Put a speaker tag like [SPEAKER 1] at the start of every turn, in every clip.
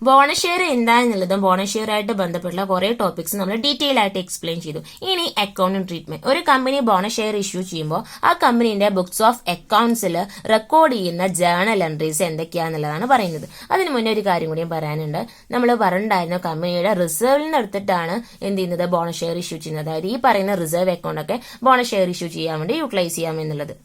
[SPEAKER 1] Bonus share എന്താണെന്നുള്ളതും bonus share ആയിട്ട് ബന്ധപ്പെട്ടുള്ള കുറെ ടോപ്പിക്സ് നമ്മൾ ഡീറ്റെയിൽ ആയിട്ട് എക്സ്പ്ലെയിൻ ചെയ്തു. ഇനി അക്കൗണ്ടിംഗ് ട്രീറ്റ്മെന്റ്. ഒരു കമ്പനി ബോണസ് ഷെയർ ഇഷ്യൂ ചെയ്യുമ്പോൾ ആ കമ്പനീന്റെ ബുക്സ് ഓഫ് അക്കൗണ്ട്സിൽ റെക്കോർഡ് ചെയ്യുന്ന ജേണൽ എൻട്രീസ് എന്തൊക്കെയാണെന്നുള്ളതാണ് പറയുന്നത്. അതിന് മുന്നേ ഒരു കാര്യം കൂടിയും പറയാനുണ്ട്. നമ്മൾ പറഞ്ഞിട്ടുണ്ടായിരുന്ന കമ്പനിയുടെ റിസർവിൽ നിന്ന് എടുത്തിട്ടാണ് എന്ത് ചെയ്യുന്നത്, ബോണസ് ഷെയർ ഇഷ്യൂ ചെയ്യുന്നത്. അതായത് ഈ പറയുന്ന റിസർവ് അക്കൗണ്ട് ഒക്കെ ബോണസ് ഷെയർ ഇഷ്യൂ ചെയ്യാൻ വേണ്ടി യൂട്ടിലൈസ് ചെയ്യാം എന്നുള്ളത്.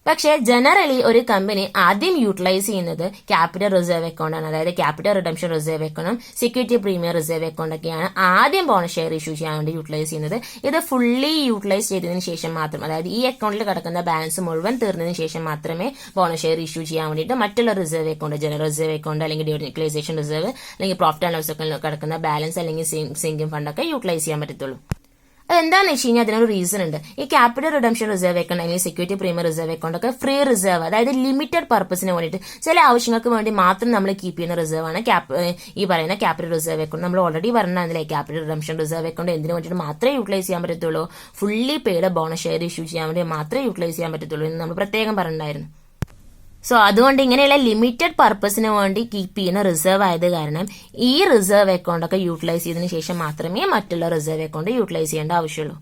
[SPEAKER 1] പക്ഷേ ജനറലി ഒരു കമ്പനി ആദ്യം യൂട്ടിലൈസ് ചെയ്യുന്നത് ക്യാപിറ്റൽ റിസർവ് അക്കൗണ്ട് ആണ്. അതായത് ക്യാപിറ്റൽ റിഡംഷൻ റിസർവ് അക്കൗണ്ടും സെക്യൂരിറ്റി പ്രീമിയം റിസർവ് അക്കൗണ്ട് ഒക്കെയാണ് ആദ്യം ബോണസ് ഷെയർ ഇഷ്യൂ ചെയ്യാൻ വേണ്ടി യൂട്ടിലൈസ് ചെയ്യുന്നത്. ഇത് ഫുള്ളി യൂട്ടിലൈസ് ചെയ്തതിനു ശേഷം മാത്രം, അതായത് ഈ അക്കൗണ്ടിൽ കിടക്കുന്ന ബാലൻസ് മുഴുവൻ തീർന്നതിന് ശേഷം മാത്രമേ ബോണസ് ഷെയർ ഇഷ്യൂ ചെയ്യാൻ വേണ്ടിയിട്ട് മറ്റുള്ള reserve account, general reserve account അല്ലെങ്കിൽ യൂട്ടിലൈസേഷൻ റിസർവ് അല്ലെങ്കിൽ പ്രോഫിറ്റ് ആൻഡ് ലോസ് അക്കൗണ്ടിൽ കിടക്കുന്ന ബാലൻസ് അല്ലെങ്കിൽ സിങ്കിങ് ഫണ്ടൊക്കെ യൂട്ടിലൈസ് ചെയ്യാൻ പറ്റത്തുള്ളൂ. അതെന്താണെന്ന് വെച്ച് കഴിഞ്ഞാൽ അതിനൊരു റീസൺ ഉണ്ട്. ഈ ക്യാപിറ്റൽ റിഡംഷൻ റിസർവ് അക്കൗണ്ട് അല്ലെങ്കിൽ സെക്യൂരിറ്റി പ്രീമിയം റിസർവ് അക്കൗണ്ട് ഒക്കെ ഫ്രീ റിസർവ്, അതായത് ലിമിറ്റഡ് പർപ്പസിന് വേണ്ടിയിട്ട് ചില ആവശ്യങ്ങൾക്ക് വേണ്ടി മാത്രം നമ്മൾ കീപ്പ് ചെയ്യുന്ന റിസർവ് ആണ് ഈ പറയുന്ന ക്യാപിറ്റൽ റിസർവ് അക്കൗണ്ട്. നമ്മൾ ഓൾറെഡി പറഞ്ഞില്ലേ, ക്യാപിറ്റൽ റിഡംഷൻ റിസർവ് അക്കൗണ്ട് എന്തിനു വേണ്ടിയിട്ട് മാത്രമേ യൂട്ടിലൈസ് ചെയ്യാൻ പറ്റത്തുള്ളൂ, fully paid bonus share issue ചെയ്യാൻ വേണ്ടി മാത്രമേ യൂട്ടിലൈസ് ചെയ്യാൻ പറ്റത്തുള്ളൂ എന്ന് നമ്മൾ പ്രത്യേകം പറഞ്ഞിട്ടുണ്ടായിരുന്നു. സോ അതുകൊണ്ട് ഇങ്ങനെയുള്ള ലിമിറ്റഡ് പർപ്പസിന് വേണ്ടി കീപ്പ് ചെയ്യുന്ന റിസർവ് ആയത് കാരണം ഈ റിസർവ് അക്കൗണ്ട് ഒക്കെ യൂട്ടിലൈസ് ചെയ്തതിനു ശേഷം മാത്രമേ മറ്റുള്ള റിസർവ് അക്കൗണ്ട് യൂട്ടിലൈസ് ചെയ്യേണ്ട ആവശ്യമുള്ളൂ.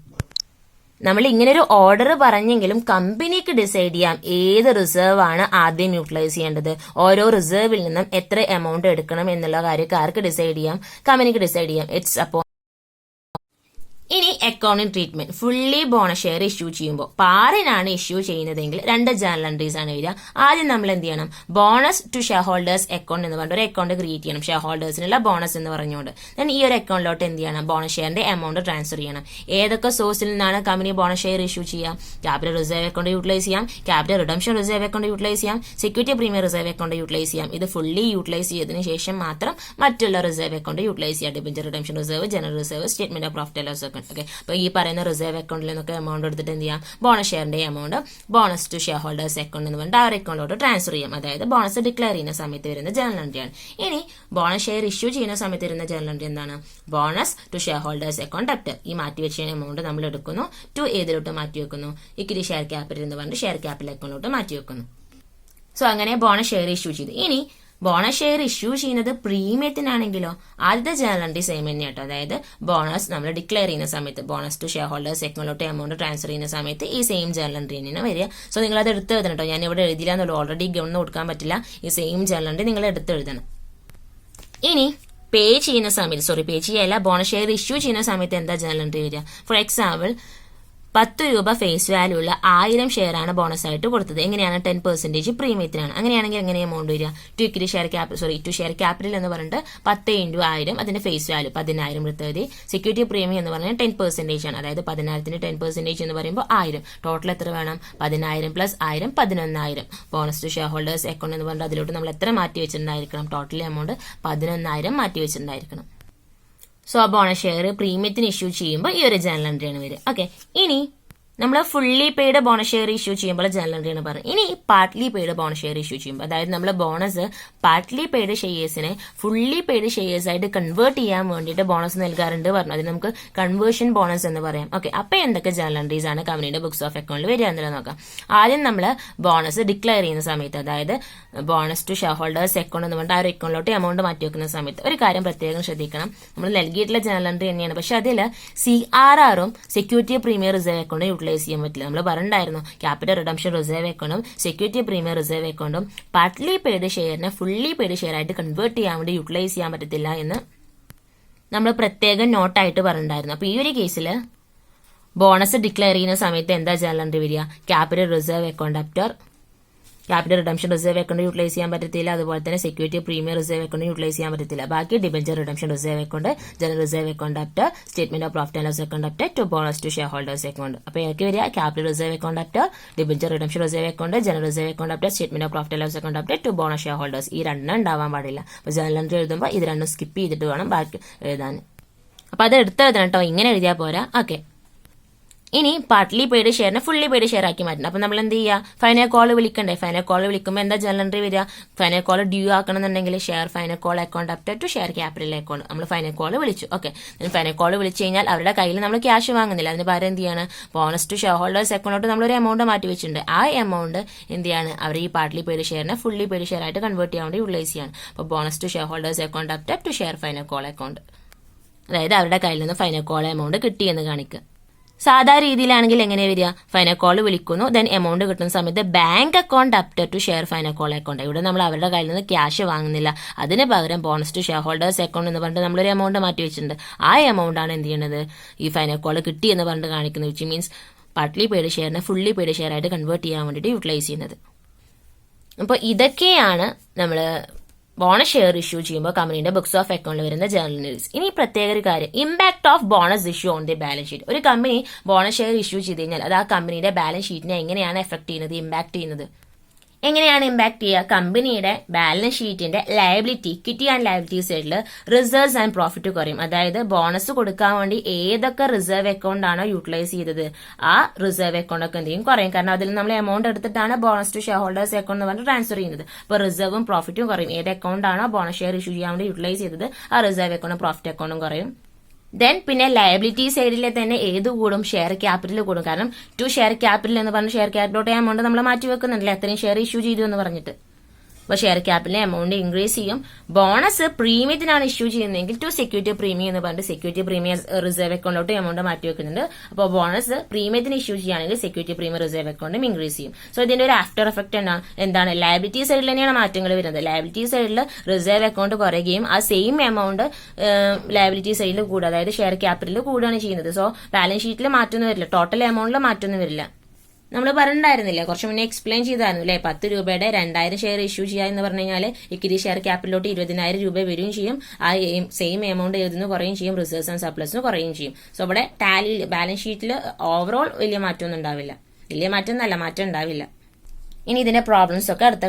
[SPEAKER 1] നമ്മൾ ഇങ്ങനെ ഒരു ഓർഡർ പറഞ്ഞെങ്കിലും കമ്പനിക്ക് ഡിസൈഡ് ചെയ്യാം ഏത് റിസർവ് ആണ് ആദ്യം യൂട്ടിലൈസ് ചെയ്യേണ്ടത്, ഓരോ റിസർവിൽ നിന്നും എത്ര എമൗണ്ട് എടുക്കണം എന്നുള്ള കാര്യമൊക്കെ ആർക്ക് ഡിസൈഡ് ചെയ്യാം, കമ്പനിക്ക് ഡിസൈഡ് ചെയ്യാം. ഇറ്റ്സ് അപ്പോ ഇനി accounting treatment. Fully bonus share issue ചെയ്യുമ്പോൾ പാറിനാണ് ഇഷ്യൂ ചെയ്യുന്നതെങ്കിൽ രണ്ട് ജേണൽ എൻട്രീസ് ആണ് വരിക. ആദ്യം നമ്മൾ എന്ത് ചെയ്യണം, bonus to share holders account എന്ന് പറഞ്ഞ ഒരു അക്കൗണ്ട് ക്രിയേറ്റ് ചെയ്യണം, ഷെയർ ഹോൾഡേഴ്സിനുള്ള ബോണസ് എന്ന് പറഞ്ഞുകൊണ്ട്. ദെൻ ഈ ഒരു അക്കൗണ്ടിലോട്ട് എന്ത് ചെയ്യണം, ബോണസ് ഷെയറിന്റെ എമൗണ്ട് ട്രാൻസ്ഫർ ചെയ്യണം. ഏതൊക്കെ സോഴ്സിൽ നിന്നാണ് കമ്പനി ബോണസ് ഷെയർ ഇഷ്യൂ ചെയ്യാം? ക്യാപിറ്റൽ റിസർവ് അക്കൗണ്ട് യൂട്ടിലൈസ് ചെയ്യാം, capital redemption reserve account utilise ചെയ്യാം, security premium reserve account utilise ചെയ്യാം. ഇത് ഫുള്ളി യൂട്ടിലൈസ് ചെയ്തതിനു ശേഷം മാത്രം മറ്റുള്ള റിസർവ് അക്കൗണ്ട് യൂട്ടിലൈസ് ചെയ്യാം. Debenture redemption reserve, general reserve, statement of profit and loss account. Okay, അപ്പൊ ഈ പറയുന്ന റിസർവ് അക്കൗണ്ടിൽ നിന്നൊക്കെ എമൗണ്ട് എടുത്തിട്ട് എന്ത് ചെയ്യാം, ബോണസ് ഷെയറിന്റെ amount bonus to share holders account എന്ന് പറഞ്ഞിട്ട് ആ ഒരു അക്കൗണ്ടിലോട്ട് ട്രാൻസ്ഫർ ചെയ്യാം. അതായത് ബോണസ് ഡിക്ലെയർ ചെയ്യുന്ന സമയത്ത് വരുന്ന ജേണൽ എൻട്രിയാണ്. ഇനി ബോണസ് ഷെയർ ഇഷ്യൂ ചെയ്യുന്ന സമയത്ത് വരുന്ന ജേണൽ എൻട്രി എന്താണ്, bonus to share holders account debtor. ഈ മാറ്റി വെച്ച എമൗണ്ട് നമ്മൾ എടുക്കുന്നു, ടു ഏതിലോട്ട് മാറ്റി വെക്കുന്നു, ഇക്വിറ്റി ഷെയർ ക്യാപിറ്റൽ എന്ന് പറഞ്ഞിട്ട് ഷെയർ ക്യാപിറ്റൽ അക്കൗണ്ടിലോട്ട് മാറ്റി വെക്കുന്നു. സോ അങ്ങനെ ബോണസ് ഷെയർ ഇഷ്യൂ ചെയ്തു. ഇനി ബോണസ് ഷെയർ ഇഷ്യൂ ചെയ്യുന്നത് പ്രീമിയത്തിനാണെങ്കിലോ ആദ്യത്തെ ജേണൽ എൻട്രി സെയിം തന്നെയാട്ടോ. അതായത് ബോണസ് നമ്മൾ ഡിക്ലെയർ ചെയ്യുന്ന സമയത്ത് ബോണസ് ടു ഷെയർ ഹോൾഡേഴ്സ് അക്കൗണ്ടിലോട്ട് എമൗണ്ട് ട്രാൻസ്ഫർ ചെയ്യുന്ന സമയത്ത് ഈ സെയിം ജേണൽ എൻട്രി തന്നെയാണ് വരിക. സോ നിങ്ങൾ അത് എടുത്ത് എഴുതണം കേട്ടോ. ഞാൻ ഇവിടെ എഴുതില്ല എന്നുള്ളൂ, ഓൾറെഡി ഗവൺമെന്റ് കൊടുക്കാൻ പറ്റില്ല. ഈ സെയിം ജേണൽ എൻട്രി നിങ്ങൾ എടുത്ത് എഴുതണം. ഇനി പേ ചെയ്യുന്ന സമയത്ത്, പേ ചെയ്യല്ല, ബോണസ് ഷെയർ ഇഷ്യൂ ചെയ്യുന്ന സമയത്ത് എന്താ ജേണൽ എൻട്രി വരിക? ഫോർ എക്സാമ്പിൾ 10 രൂപ ഫേസ് വാല്യൂ ഉള്ള 1000 ഷെയർ ആണ് ബോണസ് ആയിട്ട് കൊടുത്തത്. എങ്ങനെയാണ്? 10% പ്രീമിയത്തിനാണ്. അങ്ങനെയാണെങ്കിൽ എങ്ങനെ എമൗണ്ട് വരിക? To equity share capital, to share capital എന്ന് പറഞ്ഞിട്ട് 10 × 1000, അതിന്റെ ഫേസ് വാല്യൂ 10,000 എടുത്തത്. സെക്യൂരിറ്റി പ്രീമിയം എന്ന് പറഞ്ഞാൽ 10% ആണ്. അതായത് 10,000ന് 10% എന്ന് പറയുമ്പോൾ 1000. ടോട്ടൽ എത്ര വേണം? 10,000 + 1000 11,000. Bonus to share holders account എന്ന് പറഞ്ഞാൽ അതിലോട്ട് നമ്മൾ എത്ര മാറ്റി വെച്ചിട്ടുണ്ടായിരിക്കണം? ടോട്ടൽ എമൗണ്ട് 11,000 മാറ്റി വെച്ചിട്ടുണ്ടായിരിക്കണം. സോ ബോണസ് ഷെയർ പ്രീമിയത്തിന് ഇഷ്യൂ ചെയ്യുമ്പോൾ ഈ ഒരു ജേണൽ എൻട്രിയാണ് വരിക. ഓക്കെ, ഇനി നമ്മൾ fully paid bonus share issue ചെയ്യുമ്പോൾ ജേണൽ എൻട്രിയാണ് പറയുന്നത്. ഇനി partly paid bonus share issue ചെയ്യുമ്പോൾ, അതായത് നമ്മൾ ബോണസ് പാർട്ട്ലി പെയ്ഡ് ഷെയർസിനെ ഫുള്ളി പെയ്ഡ് ഷെയർസ് ആയിട്ട് കൺവേർട്ട് ചെയ്യാൻ വേണ്ടിയിട്ട് ബോണസ് നൽകാറുണ്ട് പറഞ്ഞു. അതിന് നമുക്ക് കൺവേർഷൻ ബോണസ് എന്ന് പറയാം. ഓക്കെ, അപ്പൊ എന്തൊക്കെ ജേണൽ എൻട്രീസ് ആണ് കമ്പനിയുടെ ബുക്സ് ഓഫ് അക്കൗണ്ടിൽ വരിക എന്നുള്ളത് നോക്കാം. ആദ്യം നമ്മൾ ബോണസ് ഡിക്ലെയർ ചെയ്യുന്ന സമയത്ത്, അതായത് bonus to share holders account എന്ന് പറഞ്ഞിട്ട് ആ ഒരു അക്കൗണ്ടിലോട്ട് എമൗണ്ട് മാറ്റി വെക്കുന്ന സമയത്ത് ഒരു കാര്യം പ്രത്യേകം ശ്രദ്ധിക്കണം. നമ്മൾ നൽകിയിട്ടുള്ള ജേണൽ എൻട്രി തന്നെയാണ്, പക്ഷെ അതിൽ CRR-ഉം സെക്യൂരിറ്റി പ്രീമിയം റിസർവ് അക്കൗണ്ടും യൂട്ടിലൈസ് ചെയ്യാൻ പറ്റില്ല. നമ്മൾ പറഞ്ഞിട്ടുണ്ടായിരുന്നു, ക്യാപിറ്റൽ റിഡംഷൻ റിസർവ് അക്കൗണ്ടും സെക്യൂരിറ്റി പ്രീമിയം റിസർവ് അക്കൗണ്ടും പാർട്ട്ലി പെയ്ഡ് ഷെയറിനെ ഫുള്ളി പെയ്ഡ് ഷെയർ ആയിട്ട് കൺവേർട്ട് ചെയ്യാൻ വേണ്ടി യൂട്ടിലൈസ് ചെയ്യാൻ പറ്റത്തില്ല എന്ന് നമ്മൾ പ്രത്യേകം നോട്ടായിട്ട് പറഞ്ഞിട്ടുണ്ടായിരുന്നു. അപ്പൊ ഈ ഒരു കേസിൽ ബോണസ് ഡിക്ലെയർ ചെയ്യുന്ന സമയത്ത് എന്താ ജേണൽ എൻട്രി വരിക? Capital reserve account debtor, capital redemption reserve account utilise ചെയ്യാൻ പറ്റത്തില്ല. അതുപോലെ തന്നെ security premium reserve account utilise ചെയ്യാൻ പറ്റത്തില്ല. ബാക്കി debenture redemption reserve account, general reserve account debtor, statement of profit and loss account debtor, to bonus to share holders account. അപ്പൊ ഏതൊക്കെ വരിക? Capital reserve account debtor, debenture redemption reserve account, general reserve account debtor, statement of profit and loss account debtor, to bonus shareholders. ഈ രണ്ടെണ്ണം ഉണ്ടാവാൻ പാടില്ല. അപ്പൊ journal entry എഴുതുമ്പോൾ ഇത് രണ്ടും സ്കിപ്പ് ചെയ്തിട്ട് വേണം ബാക്കി എഴുതാൻ. അപ്പൊ അത് എടുത്ത് എഴുതണം കേട്ടോ, ഇങ്ങനെ എഴുതിയാൽ പോരാ. ഓക്കെ, ഇനി പാർട്ട്ലി പെയ്ഡ് ഷെയറിനെ ഫുള്ളി പെയ്ഡ് ഷെയർ ആക്കി മാറ്റണം. അപ്പൊ നമ്മൾ എന്ത് ചെയ്യുക, ഫൈനൽ കോൾ വിളിക്കണ്ടേ? ഫൈനൽ കോൾ വിളിക്കുമ്പോൾ എന്താ ജനറൽ എൻട്രി വരിക? ഫൈനൽ കോൾ ഡ്യൂ ആക്കണമെന്നുണ്ടെങ്കിൽ share final call account up to share capital account. നമ്മൾ ഫൈനൽ കോൾ വിളിച്ചു. ഓക്കെ, ഫൈനൽ കോൾ വിളിച്ചു കഴിഞ്ഞാൽ അവരുടെ കയ്യിൽ നമ്മൾ ക്യാഷ് വാങ്ങുന്നില്ല. അതിന് പകരം എന്ത് ചെയ്യാണ്, ബോണസ് ടു ഷെയർ ഹോൾഡേഴ്സ് അക്കൗണ്ടിലോട്ട് നമ്മളൊരു എമൗണ്ട് മാറ്റി വെച്ചിട്ടുണ്ട്. ആ എമൗണ്ട് എന്ത് ചെയ്യാണ്, അവർ ഈ പാർട്ട്ലി പെയ്ഡ് ഷെയറിനെ ഫുള്ളി പെയ്ഡ് ഷെയർ ആയിട്ട് കൺവേർട്ട് ചെയ്യാൻ വേണ്ടി യൂട്ടിലൈസ് ചെയ്യാണ്. അപ്പോൾ bonus to share holders account up to share final call account, അതായത് അവരുടെ കയ്യിൽ നിന്ന് ഫൈനൽ കോൾ എമൗണ്ട് കിട്ടിയെന്ന് കാണിക്കുക. സാധാരണ രീതിയിലാണെങ്കിൽ എങ്ങനെ വരിക, ഫൈനൽ കോൾ വിളിക്കുന്നു, ദെൻ എമൗണ്ട് കിട്ടുന്ന സമയത്ത് bank account up to share final call account. ഇവിടെ നമ്മൾ അവരുടെ കയ്യിൽ നിന്ന് ക്യാഷ് വാങ്ങുന്നില്ല. അതിന് പകരം bonus to share holders account എന്ന് പറഞ്ഞിട്ട് നമ്മളൊരു എമൗണ്ട് മാറ്റി വെച്ചിട്ടുണ്ട്. ആ എമൗണ്ട് ആണ് എന്ത് ചെയ്യുന്നത്, ഈ ഫൈനൽ കോൾ കിട്ടി എന്ന് പറഞ്ഞിട്ട് കാണിക്കുന്നത്. വിച്ച് മീൻസ് പാർട്ട്ലി പെയ്ഡ് ഷെയറിനെ ഫുള്ളി പെയ്ഡ് ഷെയർ ആയിട്ട് കൺവേർട്ട് ചെയ്യാൻ വേണ്ടിയിട്ട് യൂട്ടിലൈസ് ചെയ്യുന്നത്. അപ്പോൾ ഇതൊക്കെയാണ് നമ്മൾ ബോണസ് ഷെയർ ഇഷ്യൂ ചെയ്യുമ്പോൾ കമ്പനിയുടെ ബുക്സ് ഓഫ് അക്കൗണ്ടിൽ വരുന്ന ജേർണൽ എൻട്രീസ്. ഇനി പ്രത്യേക ഒരു കാര്യം, impact of bonus issue on the balance sheet. ഒരു കമ്പനി ബോണസ് ഷെയർ ഇഷ്യൂ ചെയ്ത് കഴിഞ്ഞാൽ അത് ആ കമ്പനിയുടെ ബാലൻസ് ഷീറ്റിനെ എങ്ങനെയാണ് എഫക്ട് ചെയ്യുന്നത്, ഇമ്പാക്ട് ചെയ്യുന്നത്? എങ്ങനെയാണ് ഇമ്പാക്ട് ചെയ്യുക? കമ്പനിയുടെ ബാലൻസ് ഷീറ്റിന്റെ ലയബിലിറ്റി, ഇക്വിറ്റി ആൻഡ് ലയബിലിറ്റി സൈഡിൽ റിസർവ്സ് ആൻഡ് പ്രോഫിറ്റ് കുറയും. അതായത് ബോണസ് കൊടുക്കാൻ വേണ്ടി ഏതൊക്കെ റിസർവ് അക്കൗണ്ട് ആണോ യൂട്ടിലൈസ് ചെയ്തത് ആ റിസർവ് അക്കൗണ്ട് ഒക്കെ എന്ത് ചെയ്യും, കുറയും. കാരണം അതിൽ നമ്മൾ എമൗണ്ട് എടുത്തിട്ടാണ് bonus to share holders account എന്ന് പറഞ്ഞ് ട്രാൻസ്ഫർ ചെയ്യുന്നത്. അപ്പോൾ റിസർവും പ്രോഫിറ്റും കുറയും. ഏത് അക്കൗണ്ട് ആണോ ബോണസ് ഷെയർ ഇഷ്യൂ ചെയ്യാൻ വേണ്ടി യൂട്ടിലൈസ് ചെയ്തത് ആ റിസർവ് അക്കൗണ്ടും പ്രോഫിറ്റ് അക്കൗണ്ടും കുറയും. ദെൻ പിന്നെ ലയബിലിറ്റി സൈഡിലെ തന്നെ ഏത് കൂടും, ഷെയർ ക്യാപിറ്റൽ കൂടും. കാരണം ടു ഷെയർ ക്യാപിറ്റൽ എന്ന് പറഞ്ഞ് ഷെയർ ക്യാപിറ്റലോട്ട് എമൗണ്ട് നമ്മൾ മാറ്റി വെക്കുന്നുണ്ടല്ലേ, അത്രയും ഷെയർ ഇഷ്യൂ ചെയ്തു എന്ന് പറഞ്ഞിട്ട്. അപ്പോൾ ഷെയർ ക്യാപിറ്റലിന് എമൗണ്ട് ഇൻക്രീസ് ചെയ്യും. ബോണസ് പ്രീമിയത്തിനാണ് ഇഷ്യൂ ചെയ്യുന്നതെങ്കിൽ ടു സെക്യൂരിറ്റി പ്രീമിയം എന്ന് പറഞ്ഞിട്ട് സെക്യൂരിറ്റി പ്രീമിയം റിസർവ് അക്കൗണ്ടിലോട്ട് എമൗണ്ട് മാറ്റി വെക്കുന്നുണ്ട്. അപ്പോൾ ബോണസ് പ്രീമിയത്തിന് ഇഷ്യൂ ചെയ്യുകയാണെങ്കിൽ സെക്യൂരിറ്റി പ്രീമിയം റിസർവ് അക്കൗണ്ടും ഇൻക്രീസ് ചെയ്യും. സോ ഇതിന്റെ ഒരു ആഫ്റ്റർ എഫക്ട് എന്താണ്, ലയബിലിറ്റി സൈഡിൽ തന്നെയാണ് മാറ്റങ്ങൾ വരുന്നത്. ലയബിലിറ്റി സൈഡിൽ റിസർവ് അക്കൗണ്ട് കുറയുകയും ആ സെയിം എമൗണ്ട് ലയബിലിറ്റി സൈഡിൽ കൂടുക, അതായത് ഷെയർ ക്യാപിറ്റലിൽ കൂടുകയാണ് ചെയ്യുന്നത്. സോ ബാലൻസ് ഷീറ്റിൽ മാറ്റൊന്നും വരില്ല, ടോട്ടൽ എമൗണ്ടിൽ മാറ്റൊന്നും വരില്ല. നമ്മൾ പറഞ്ഞിട്ടുണ്ടായിരുന്നില്ലേ, കുറച്ച് മുന്നേ എക്സ്പ്ലെയിൻ ചെയ്തായിരുന്നു അല്ലേ, 10 രൂപയുടെ 2000 ഷെയർ ഇഷ്യൂ ചെയ്യുക എന്ന് പറഞ്ഞു കഴിഞ്ഞാൽ ഇക്വിറ്റി ഷെയർ ക്യാപിറ്റലോട്ട് 20,000 രൂപ വരികയും ചെയ്യും. ആ സെയിം എമൗണ്ട് എഴുതുന്നു കുറയും ചെയ്യും, റിസർവ്സ് ആൻഡ് സർപ്ലസിന് കുറയും ചെയ്യും. സോ ഇവിടെ ടാലി ബാലൻസ് ഷീറ്റിൽ ഓവറോൾ വലിയ മാറ്റമൊന്നും ഉണ്ടാവില്ല. വലിയ മാറ്റം എന്നല്ല, മാറ്റം ഉണ്ടാവില്ല. ഇനി ഇതിന്റെ പ്രോബ്ലംസ് ഒക്കെ അടുത്ത